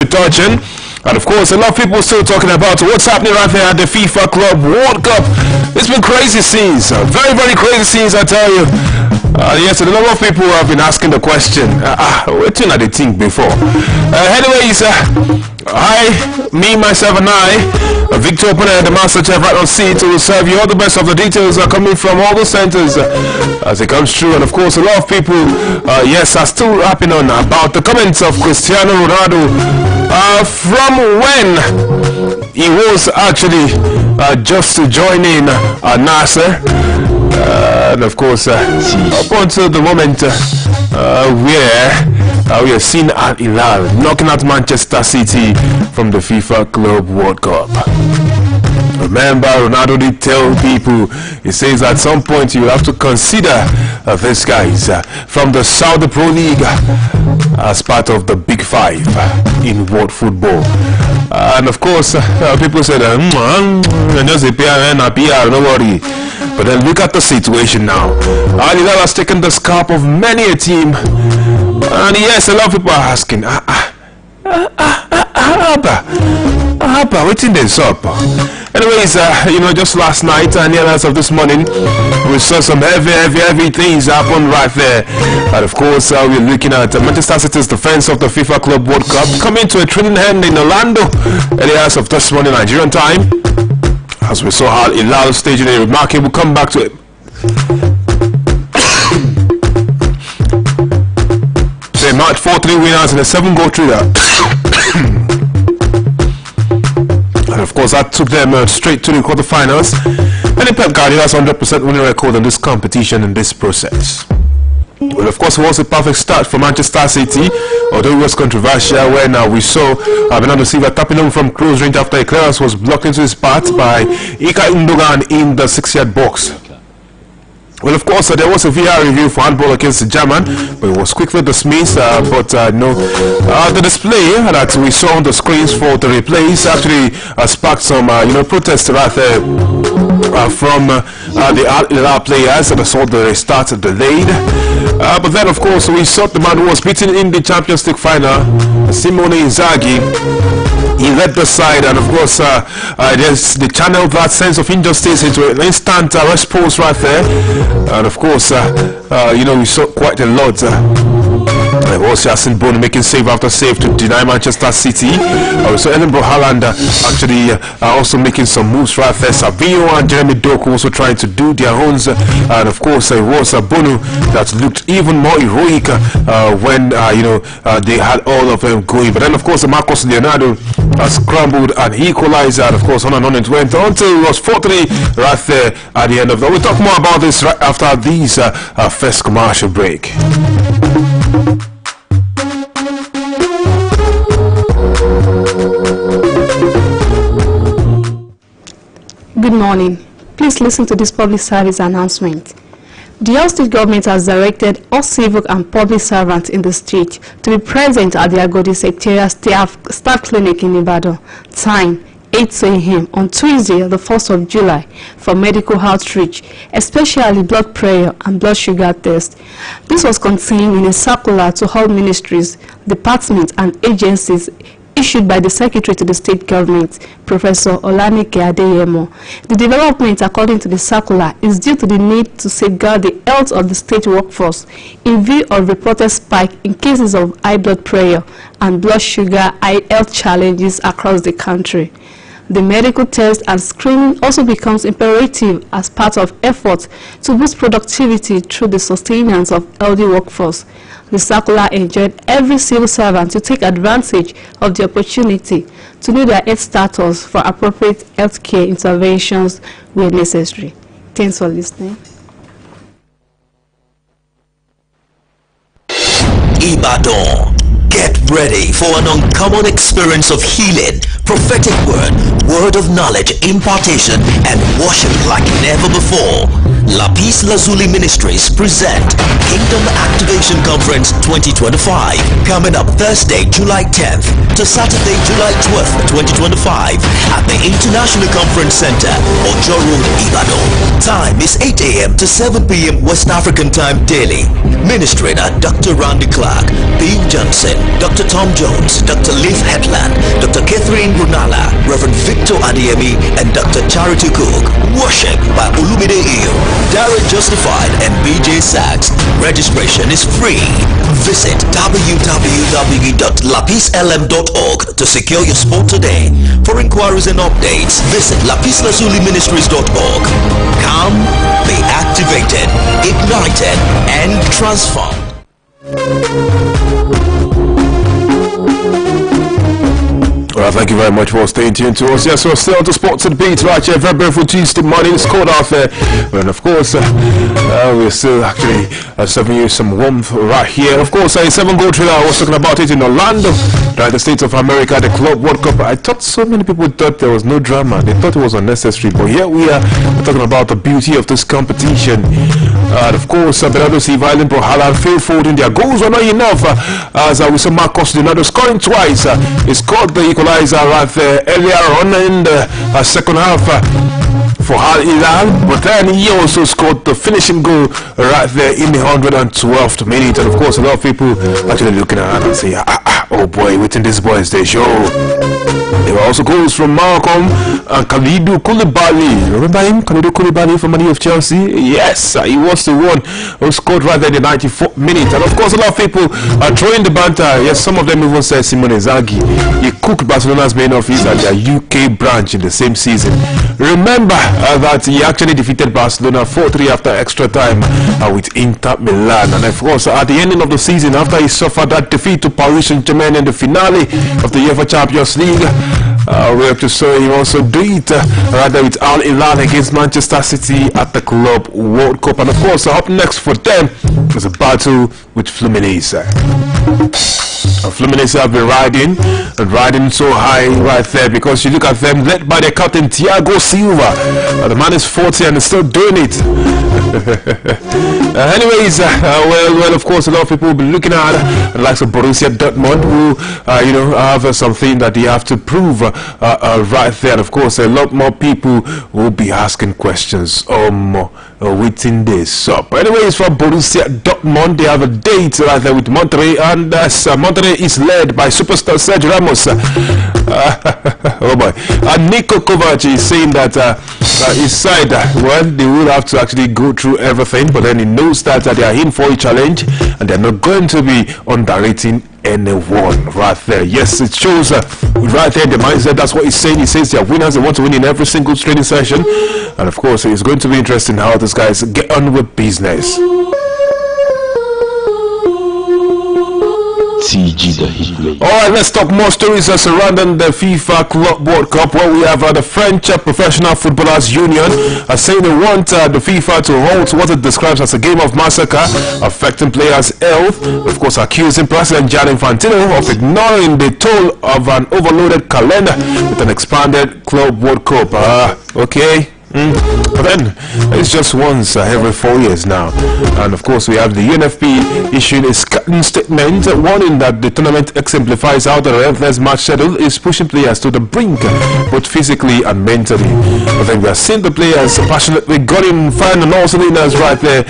touching. And of course, a lot of people still talking about what's happening right there at the FIFA Club World Cup. It's been crazy scenes, very, very crazy scenes, I tell you. Yes, a lot of people have been asking the question, what did they think before? Anyways, myself and I, Victor Opena, the master chef right on seat, will serve you all the best of the details are coming from all the centers as it comes true. And of course, a lot of people, yes, are still rapping on about the comments of Cristiano Ronaldo from when he was actually just joining Nasser. And of course, up until the moment where we have seen Al Hilal knocking out Manchester City from the FIFA Club World Cup. Remember, Ronaldo did tell people, he says at some point you have to consider these guys from the Saudi Pro League as part of the Big Five in world football. And of course, people said, just a PR, no worry. But then look at the situation now. Al Hilal has taken the scalp of many a team. And yes, a lot of people are asking, what's in this up? Anyways, just last night and as of this morning, we saw some heavy things happen right there. And of course, we're looking at Manchester City's defense of the FIFA Club World Cup coming to a thrilling end in Orlando as of this morning Nigerian time, as we saw Al Hilal staging a remarkable comeback to it. They marked 4-3 winners in a 7-goal thriller. And of course, that took them straight to the quarterfinals. And Pep Guardiola's 100% winning record in this competition in this process. Well, of course, it was a perfect start for Manchester City, although it was controversial when we saw Bernardo Silva tapping him from close range after a clearance was blocked into his path by Ilkay Gundogan in the 6-yard box. Well, of course, there was a VR review for handball against the German, but it was quickly dismissed. The display that we saw on the screens for the replays actually sparked some, protest right there from the Al Hilal players, and saw the restart delayed. But then, of course, we saw the man who was beaten in the Champions League final, Simone Inzaghi. He led the side, and of course, they channeled that sense of injustice into an instant response right there. And of course, we saw quite a lot. It was Yasin Bono making save after save to deny Manchester City. We saw Edinburgh Haaland actually also making some moves right there. Savinho and Jeremy Doku also trying to do their own. And of course, it was Bono that looked even more heroic when they had all of them going. But then, of course, Marcos Leonardo scrambled and equalized. And of course, on and on it went until it was 4-3 right there at the end of that. We'll talk more about this right after these first commercial break. Good morning. Please listen to this public service announcement. The Oyo State government has directed all civil and public servants in the state to be present at the Agodi Secretariat Staff Clinic in Ibadan. Time 8 a.m. on Tuesday, the 1st of July, for medical outreach, especially blood pressure and blood sugar tests. This was contained in a circular to all ministries, departments, and agencies issued by the Secretary to the State Government, Professor Olanike Adeyemo. The development, according to the circular, is due to the need to safeguard the health of the state workforce in view of reported spike in cases of high blood pressure and blood sugar health challenges across the country. The medical test and screening also becomes imperative as part of efforts to boost productivity through the sustenance of healthy workforce. The circular enjoined every civil servant to take advantage of the opportunity to know their health status for appropriate healthcare interventions where necessary. Thanks for listening. Ibadan. Get ready for an uncommon experience of healing, prophetic word of knowledge, impartation, and worship like never before. La Peace Lazuli Ministries present Kingdom Activation Conference 2025, coming up Thursday, July 10th to Saturday, July 12th, 2025 at the International Conference Center, Ojo Road, Ibadan. Time is 8 a.m. to 7 p.m. West African time daily. Ministering are Dr. Randy Clark, Bill Johnson, Dr. Tom Jones, Dr. Leif Hetland, Tito Adeyemi, and Dr. Charity Cook. Worship by Olumide Iyo, Darren Justified, and BJ Sachs. Registration is free. Visit www.lapislm.org to secure your spot today. For inquiries and updates, visit lapislazuli-ministries.org. Come, be activated, ignited, and transformed. Well, thank you very much for staying tuned to us. Yes, we're still on to Sports and Beats right here. Very beautiful Tuesday morning. It's cold out there. And of course, we're still actually serving you some warmth right here. Of course, a 7-goal thriller. I was talking about it in Orlando, United States of America, the Club World Cup. I thought so many people thought there was no drama. They thought it was unnecessary. But here we are talking about the beauty of this competition. And of course, Bernardo Silva, Island Brohala, Phil Foden, their goals were not enough. As we saw Marcos Leonardo scoring twice. He scored the equalizer right there earlier on in the second half for Al Hilal, but then he also scored the finishing goal right there in the 112th minute. And of course, a lot of people actually looking at it and say, oh boy, waiting this boys they show. There were also goals from Malcolm and Kalidou Koulibaly. Remember him, Kalidou Koulibaly from Mani of Chelsea? Yes, he was the one who scored right there in the 94th minute. And of course, a lot of people are throwing the banter. Yes, some of them even said Simone Inzaghi, he cooked Barcelona's main office at their UK branch in the same season. Remember that he actually defeated Barcelona 4-3 after extra time with Inter Milan. And of course, at the ending of the season, after he suffered that defeat to Paris Saint-Germain in the finale of the UEFA Champions League, we have to show him also do it rather with Al Hilal against Manchester City at the Club World Cup. And of course, up next for them is a battle with Fluminense. Fluminense have been riding so high right there, because you look at them led by their captain Thiago Silva. The man is 40 and is still doing it. Anyways, well, of course, a lot of people will be looking at the likes of Borussia Dortmund, who have something that they have to prove right there. And of course, a lot more people will be asking questions waiting this up. Anyways, for Borussia Dortmund, they have a date right there with Monterrey, and Monterrey is led by superstar Sergio Ramos. Oh boy. And Niko Kovac is saying that his side, well, they will have to actually go through everything, but then he knows that they are in for a challenge and they're not going to be underrating anyone right there. Yes, it shows right there the mindset. That's what he's saying. He says they are winners. They want to win in every single training session. And of course, it's going to be interesting how these guys get on with business. Alright, let's talk more stories surrounding the FIFA Club World Cup, where we have the French Professional Footballers Union saying they want the FIFA to halt what it describes as a game of massacre affecting players' health. Of course, accusing President Gianni Infantino of ignoring the toll of an overloaded calendar with an expanded Club World Cup. Okay. But then it's just once every 4 years now. And of course, we have the UNFP issuing a scathing statement warning that the tournament exemplifies how the relentless match schedule is pushing players to the brink, both physically and mentally. But then we are seeing the players passionately gunning, firing on all cylinders right there.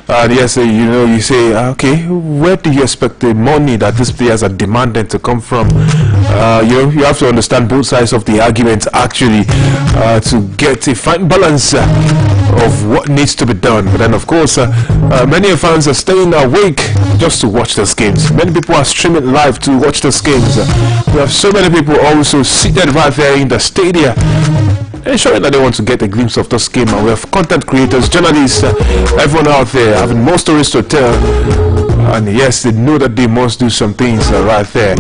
And yes, you say, okay, where do you expect the money that these players are demanding to come from? You have to understand both sides of the argument actually to get a fine balance of what needs to be done. But then of course, many fans are staying awake just to watch those games. Many people are streaming live to watch those games. We have so many people also seated right there in the stadium, ensuring that they want to get a glimpse of this game. And we have content creators, journalists, everyone out there having more stories to tell. And yes, they know that they must do some things right there.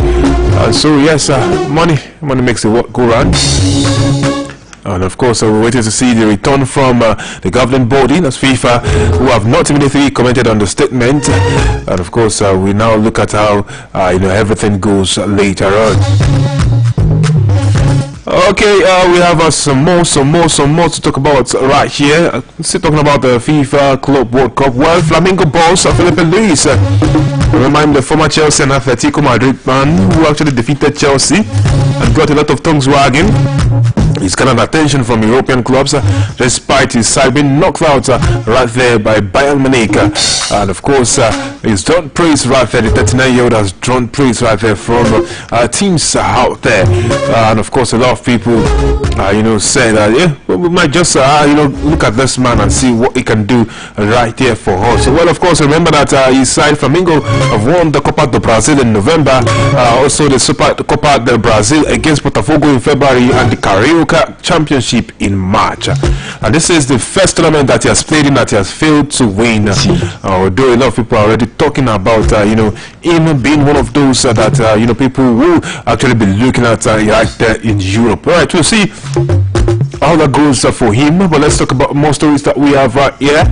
So yes, money makes the work go round. And of course, we're waiting to see the return from the governing body, that's FIFA, who have not immediately commented on the statement. And of course, we now look at how everything goes later on. Okay, we have some more to talk about right here. Still talking about the FIFA Club World Cup. Well, Flamengo boss Felipe Luis, remind the former Chelsea and Atletico Madrid man who actually defeated Chelsea and got a lot of tongues wagging. He's garnered attention from European clubs despite his side being knocked out right there by Bayern Munich. And of course, he's drawn praise right there. The 39-year-old has drawn praise right there from teams out there. And of course, a lot of people, say that, we might just, look at this man and see what he can do right here for us. Well, of course, remember that his side, Flamengo, have won the Copa do Brasil in November. Also, the Super Copa do Brasil against Botafogo in February, and the Carioca Championship in March. And this is the first tournament that he has played in that he has failed to win. Although a lot of people are already talking about him being one of those that people will actually be looking at right there in Europe. All right, we'll see how that goes for him. But let's talk about more stories that we have right here.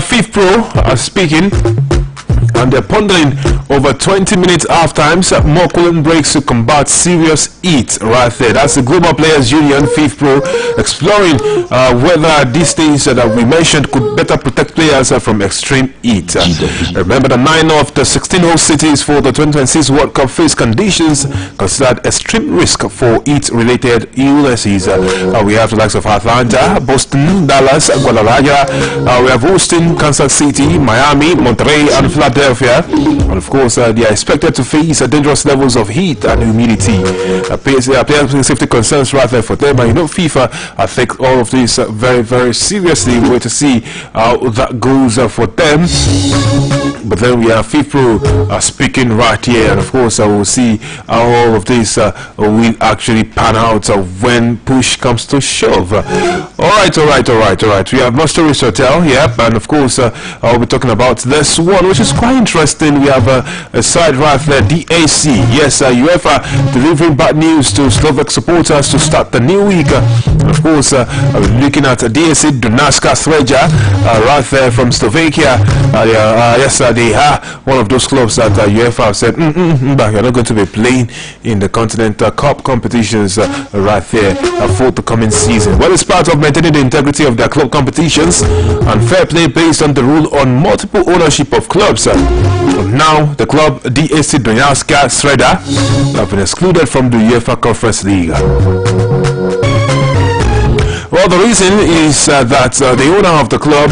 Fifth Pro speaking. And they're pondering over 20 minutes half times, more cooling breaks to combat serious heat right there. That's the Global Players Union, Fifth Pro, exploring whether these things that we mentioned could better protect players from extreme heat. Remember, the 9 of the 16 host cities for the 2026 World Cup face conditions considered extreme risk for heat-related illnesses. We have the likes of Atlanta, Boston, Dallas, Guadalajara. We have Houston, Kansas City, Miami, Monterrey, and Philadelphia. And of course, they are expected to face dangerous levels of heat and humidity. Player safety concerns right there for them. And FIFA, I think all of this very, very seriously. We're to see how that goes for them. But then we have FIFA speaking right here, and of course, we'll see how all of this will actually pan out when push comes to shove. All right. We have more stories to tell, and of course, I'll be talking about this one, which is quite interesting. We have a side right there, DAC. Yes, UEFA delivering bad news to Slovak supporters to start the new week. Of course, looking at DAC Dunajska Streda right there from Slovakia. Yes, they are one of those clubs that UEFA have said, but you're not going to be playing in the Continental Cup competitions right there for the coming season. Well, it's part of maintaining the integrity of their club competitions and fair play based on the rule on multiple ownership of clubs. Now, the club DAC Dunajska Streda have been excluded from the UEFA Conference League. Well, the reason is that the owner of the club,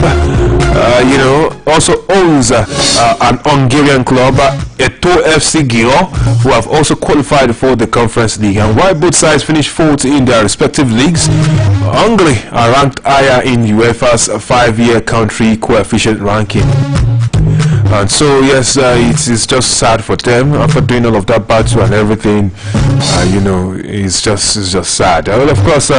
also owns an Hungarian club, Eto FC Giro, who have also qualified for the Conference League. And while both sides finished fourth in their respective leagues, Hungary are ranked higher in UEFA's 5-year country coefficient ranking. And so, yes, it is just sad for them after doing all of that battle and everything. It's just sad. Well, of course,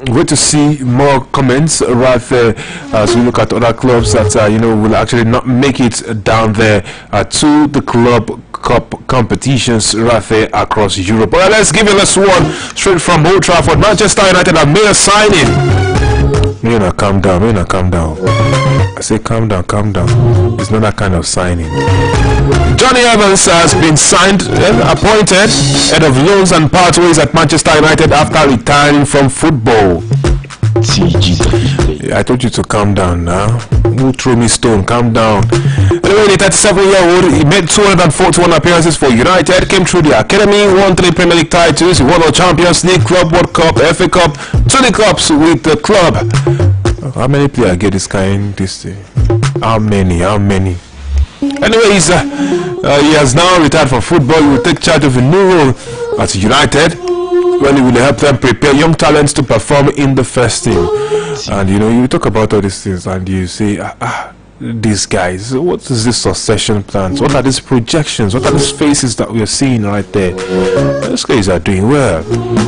wait to see more comments right there as we look at other clubs that will actually not make it down there to the club cup competitions right there across Europe. All right, let's give you this one straight from Old Trafford. Manchester United have made a signing. Calm down. I say calm down. It's not that kind of signing. Johnny Evans has been signed and appointed head of loans and pathways at Manchester United after retiring from football. I told you to calm down now. Who threw me stone? Calm down. Anyway, the 37-year-old, he made 241 appearances for United, came through the academy, won 3 Premier League titles, he won a Champions League, Club World Cup, FA Cup, 20 cups with the club. How many players get this kind this day? How many? Anyways, he has now retired from football. He will take charge of a new role at United, when he will help them prepare young talents to perform in the first team. And you talk about all these things and you say, these guys, what is this succession plans? What are these projections? What are these faces that we are seeing right there? These guys are doing well.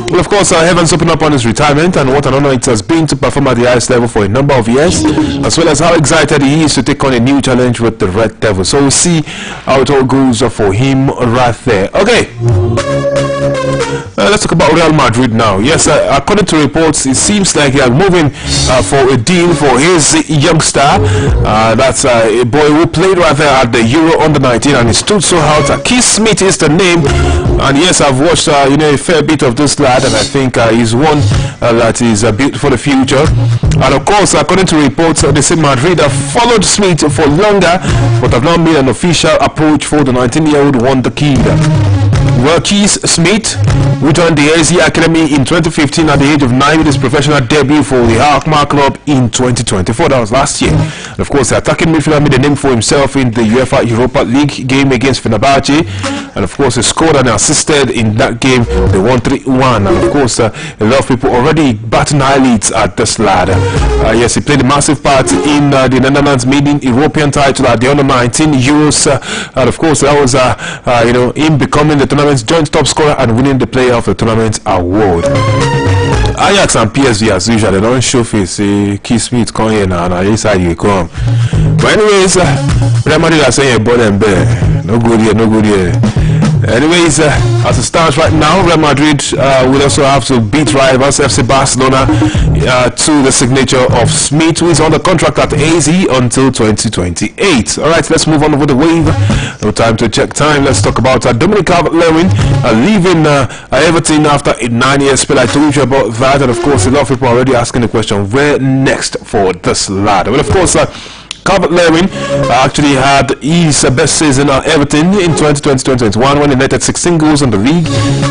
Well, of course, Evans opened up on his retirement and what an honor it has been to perform at the highest level for a number of years, as well as how excited he is to take on a new challenge with the Red Devils. So we'll see how it all goes for him right there. Okay. Let's talk about Real Madrid now. Yes, according to reports, it seems like they are moving for a deal for his youngster. That's a boy who played right there at the Euro Under-19 and he stood so out. Keith Smith is the name. And yes, I've watched a fair bit of this lad, and I think he's one that is built for the future. And of course, according to reports, they say Madrid have followed Smith for longer, but have now made an official approach for the 19-year-old wonder kid. Well, Keith Smith, who joined the AZ Academy in 2015 at the age of 9 with his professional debut for the Alkmaar club in 2024. That was last year. And of course, the attacking midfielder made a name for himself in the UEFA Europa League game against Fenerbahce. And of course, he scored and assisted in that game. They won 3-1. And of course, a lot of people already batting eyelids at this lad. Yes, he played a massive part in the Netherlands' maiden European title at the Under-19 Euros. And of course, that was him becoming the tournament's joint top scorer and winning the Player of the Tournament award. Ajax and PSV, as usual, they don't show face. Keith Smith come here now, and this side you come. But anyways, Real Madrid are saying about them there. No good here, no good here. Anyways, as it stands right now, Real Madrid will also have to beat rivals FC Barcelona to the signature of Smith, who is on the contract at AZ until 2028. Alright, let's move on over the wave. No time to check time. Let's talk about Dominic Calvert-Lewin leaving Everton after a 9-year spell. I told you about that, and of course, a lot of people are already asking the question, where next for this lad? Well, of course, Calvert-Lewin actually had his best season at Everton in 2020-2021 when he netted 16 goals in the league,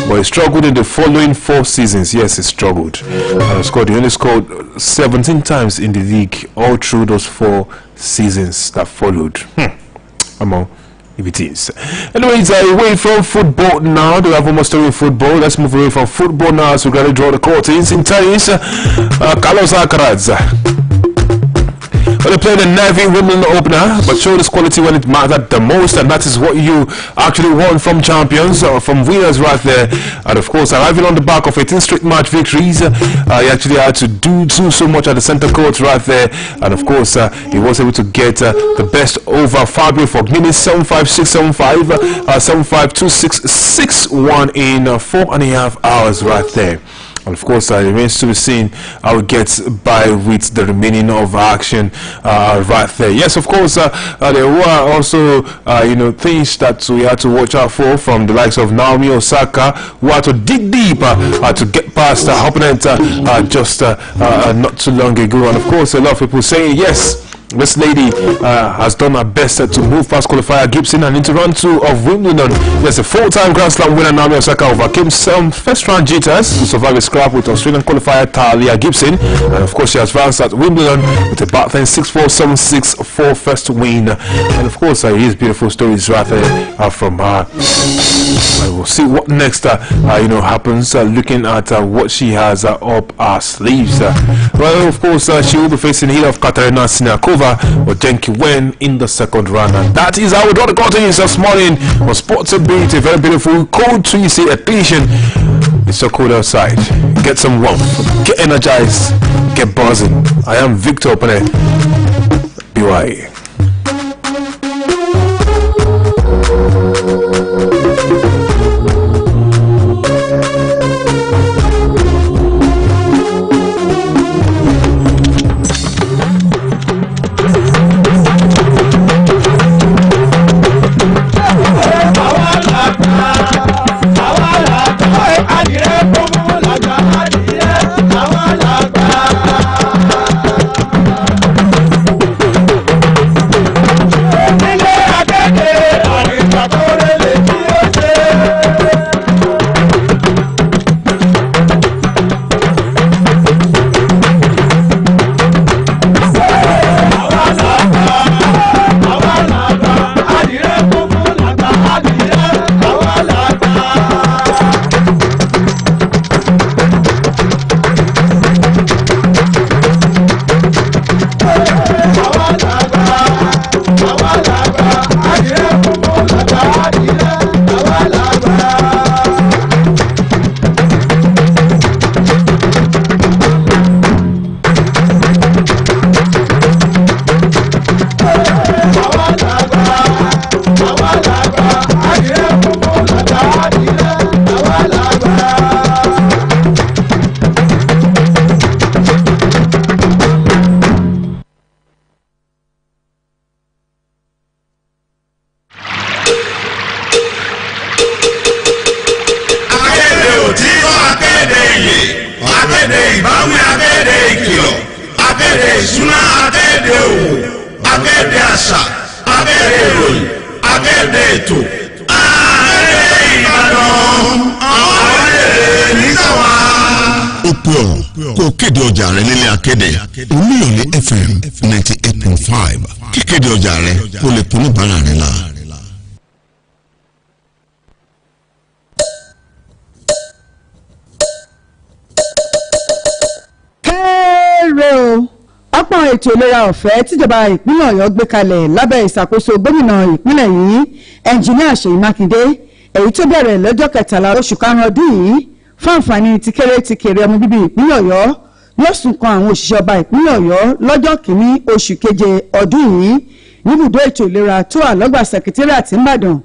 but he struggled in the following 4 seasons. Yes, he struggled. He only scored 17 times in the league all through those 4 seasons that followed. If it is. Anyways, away from football now. Do we have almost story in football? Let's move away from football now as we got to draw the curtains. In tennis, Carlos Alcaraz. Well, they played the Navy Wimbledon opener, but showed his quality when it mattered the most, and that is what you actually want from champions, or from winners right there. And of course, arriving on the back of 18 straight match victories, he actually had to do so much at the center court right there. And of course, he was able to get the best over Fabio Fognini, 7-5, 6-7-5, 7-5, 2-6, 6-1 in 4.5 hours right there. And of course, it remains to be seen how it gets by with the remaining of action right there. Yes, of course, there were also things that we had to watch out for from the likes of Naomi Osaka, who had to dig deep to get past her opponent just not too long ago. And of course, a lot of people saying yes, this lady has done her best to move past qualifier Gibson and into round 2 of Wimbledon. There's a 4-time Grand Slam winner Naomi Osaka overcame some first-round jitters to survive a scrap with Australian qualifier Talia Gibson, and of course she has advanced at Wimbledon with a back-then 6-4, 7-6 for first win. And of course, here's beautiful stories right there from her. We'll see what next happens. Looking at what she has up her sleeves. Well, of course, she will be facing the heel of Katarina Siniakova or Jenki Wen in the second round. And that is how we draw the curtains this morning on Sports Beat. A very beautiful cold Tuesday edition. It's so cold outside. Get some warmth, get energized, get buzzing. I am Victor Opene. BY. Akéde ètò, Ìbàdàn. ọ̀rẹ́ nígbàwá. ó pè ọ́ kó kéde ọjà rẹ nílé akéde Oluyole FM 98.5 kíkéde ọjà rẹ kó lè tó oníbàárà rẹ la. kẹ́rẹ́ o ọ̀pọ̀ ètò ìlera ọ̀fẹ́ tíjọba ìpínlẹ̀ Ọ̀yọ́ gbé kalẹ̀ lábẹ́ ìṣàkóso gómìnà ìpínlẹ̀ yìí ẹnjìníà Ṣèyí Mákindé èyí tó bẹ̀rẹ̀ lọ́jọ́ 13 oṣù karùn-ún ọdún yìí fún àǹfààní ti kéré ọmọ bíbí ìpínlẹ̀ Ọ̀yọ́ yóò sùn kan àwọn òṣìṣẹ́ ọba ìpínlẹ̀ Ọ̀yọ́ lọ́jọ́ kìíní oṣù keje ọdún yìí níbùdó ètò ìlera tó wà lọ́gbà sẹkítírìàtì Ìbàdàn